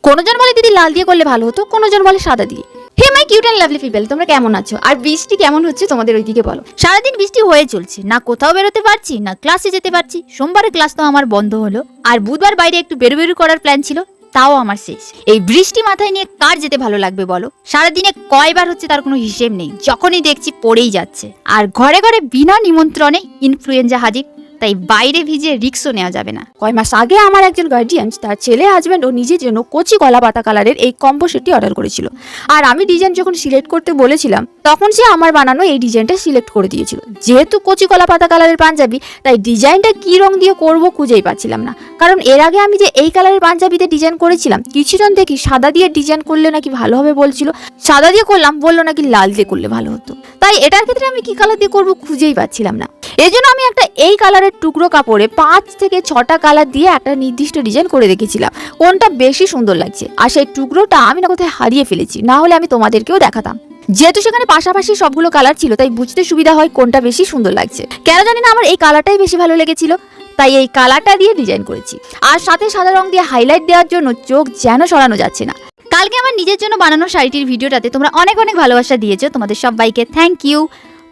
কোনজন বলে দিদি লাল দিয়ে করলে ভালো হতো, কোনজন বলে সাদা দিয়ে। Hey my cute and lovely people, তোমরা কেমন আছো? আর বৃষ্টি কেমন হচ্ছে তোমাদের ওইদিকে বলো। সারাদিন বৃষ্টি হয়ে চলছে, না কোথাও বেরোতে পারছি না ক্লাসে যেতে পারছি। সোমবারে ক্লাস তো আমার বন্ধ হলো, আর বুধবার বাইরে একটু বেরু করার প্ল্যান ছিল, তাও আমার শেষ। এই বৃষ্টি মাথায় নিয়ে কার যেতে ভালো লাগবে বলো? সারাদিনে কয়বার হচ্ছে তার কোনো হিসেব নেই, যখনই দেখছি পড়েই যাচ্ছে। আর ঘরে ঘরে বিনা নিমন্ত্রণে ইনফ্লুয়েঞ্জা হাজির, তাই বাইরে ভিজে রিক্সও নেওয়া যাবে না। কয় মাস আগে আমার একজন গার্ডিয়ান তার ছেলে, হাজব্যান্ড ও নিজের জন্য কচি কলা পাতা কালারের এই কম্বো সেটটি অর্ডার করেছিল। আর আমি ডিজাইন যখন সিলেক্ট করতে বলেছিলাম, তখন সে আমার বানানো এই ডিজাইনটা সিলেক্ট করে দিয়েছিল। যেহেতু কচি কলা পাতা কালারের পাঞ্জাবি, তাই ডিজাইনটা কি রং দিয়ে করব খুঁজেই পাচ্ছিলাম না। কারণ এর আগে আমি যে এই কালারের পাঞ্জাবিতে ডিজাইন করেছিলাম, কিছুজন দেখি সাদা দিয়ে ডিজাইন করলে নাকি ভালো হবে বলছিল, সাদা দিয়ে করলাম, বললো নাকি লাল দিয়ে করলে ভালো হতো। তাই এটার ক্ষেত্রে আমি কি কালার দিয়ে করব খুঁজেই পাচ্ছিলাম না। এজন্য আমি একটা এই কালারের টুকরো কাপড়ে 5 থেকে 6টা কালার দিয়ে একটা নির্দিষ্ট ডিজাইন করে রেখেছিলাম, কোনটা বেশি সুন্দর লাগছে। আর সেই টুকরোটা আমি না কোথায় হারিয়ে ফেলেছি, না হলে আমি তোমাদেরকেও দেখাতাম। যেহেতু সেখানে পাশাপাশি সবগুলো কালার ছিল, তাই বুঝতে সুবিধা হয় কোনটা বেশি সুন্দর লাগছে। কেন জানি না আমার এই কালারটাই বেশি ভালো লেগেছিল, তাই এই কালারটা দিয়ে ডিজাইন করেছি। আর সাথে সাদা রং দিয়ে হাইলাইট দেওয়ার জন্য চোখ যেন সরানো যাচ্ছে না। কালকে আমার নিজের জন্য বানানো শাড়িটির ভিডিওটাতে তোমরা অনেক অনেক ভালোবাসা দিয়েছো, তোমাদের সবাইকে থ্যাংক ইউ।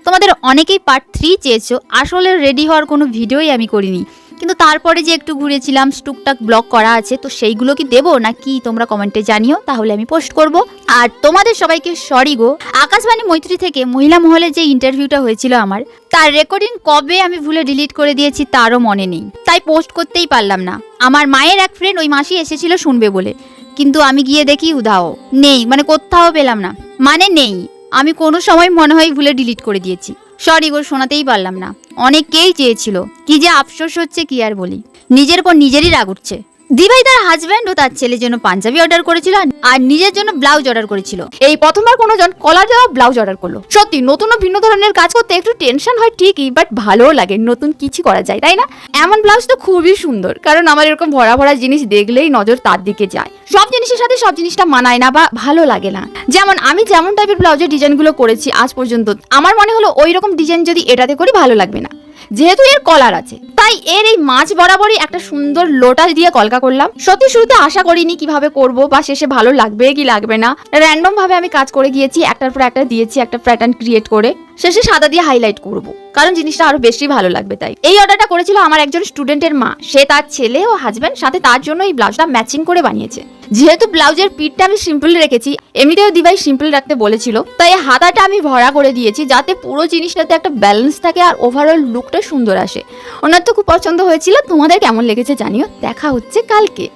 তোমাদের অনেকেই পার্ট 3 চেয়েছো। আসলে রেডি হওয়ার কোনো ভিডিওই আমি করিনি, কিন্তু তারপরে যে একটু ঘুরেছিলাম, টুকটাক ব্লগ করা আছে, তো সেইগুলো কি দেবো নাকি তোমরা কমেন্টে জানিও, তাহলে আমি পোস্ট করব। আর তোমাদের সবাইকে সরি গো, আকাশবাণী মৈত্রী থেকে মহিলা মহলে যে ইন্টারভিউটা হয়েছিল আমার, তার রেকর্ডিং কবে আমি ভুলে ডিলিট করে দিয়েছি তারও মনে নেই, তাই পোস্ট করতেই পারলাম না। আমার মায়ের এক ফ্রেন্ড ওই মাসি এসেছিল শুনবে বলে, কিন্তু আমি গিয়ে দেখি উধাও নেই, মানে কোথাও পেলাম না, মানে নেই। আমি কোনো সময় মনে হয় ভুলে ডিলিট করে দিয়েছি। সরি গো, শোনাতেই পারলাম না। অনেকেই চেয়েছিল, কি যে আফসোস হচ্ছে কি আর বলি, নিজের পর নিজেরই রাগ উঠছে। দিভাই তার হাজব্যান্ড ও তার ছেলের জন্য পাঞ্জাবি অর্ডার করেছিল, আর নিজের জন্য ব্লাউজ অর্ডার করেছিল। এই প্রথমবার কোনোজন কলার দেওয়া ব্লাউজ অর্ডার করলো। সত্যি নতুন ও ভিন্ন ধরনের কাজ করতে একটু টেনশন হয় ঠিকই, বাট ভালোও লাগে, নতুন কিছু করা যায়, তাই না? এমন ব্লাউজ তো খুবই সুন্দর, কারণ আমার এরকম ভরা ভরা জিনিস দেখলেই নজর তার দিকে যায়। সব জিনিসের সাথে সব জিনিসটা মানায় না বা ভালো লাগে না। যেমন আমি যেমন টাইপের ব্লাউজের ডিজাইনগুলো করেছি আজ পর্যন্ত, আমার মনে হলো ওই রকম ডিজাইন যদি এটাতে করি ভালো লাগবে না, যেহেতু এর কলার আছে। তাই এর এই মাঝ বরাবরই একটা সুন্দর লোটাস দিয়ে কলকা করলাম। সত্যি শুরুতে আশা করিনি কিভাবে করব বা শেষে ভালো লাগবে কি লাগবে না, র্যান্ডম ভাবে আমি কাজ করে গিয়েছি, একটার পর একটা দিয়েছি, একটা প্যাটার্ন ক্রিয়েট করে শেষে সাদা দিয়ে হাইলাইট করব, কারণ জিনিসটা আরো বেশি ভালো লাগবে। তাই এই অর্ডারটা করেছিল আমার একজন স্টুডেন্টের মা, সে তার ছেলে ও হাজব্যান্ড সাথে তার জন্য এই ব্লাউজটা ম্যাচিং করে বানিয়েছে। যেহেতু ব্লাউজের পিঠটা আমি সিম্পল রেখেছি, এমনিতেও দিভাই সিম্পল রাখতে বলেছিল, তাই হাতাটা আমি ভরা করে দিয়েছি যাতে পুরো জিনিসটাতে একটা ব্যালেন্স থাকে আর ওভারঅল লুকটা সুন্দর আসে। ওনার তো খুব পছন্দ হয়েছিল। তোমাদের কেমন লেগেছে জানিও। দেখা হচ্ছে কালকে।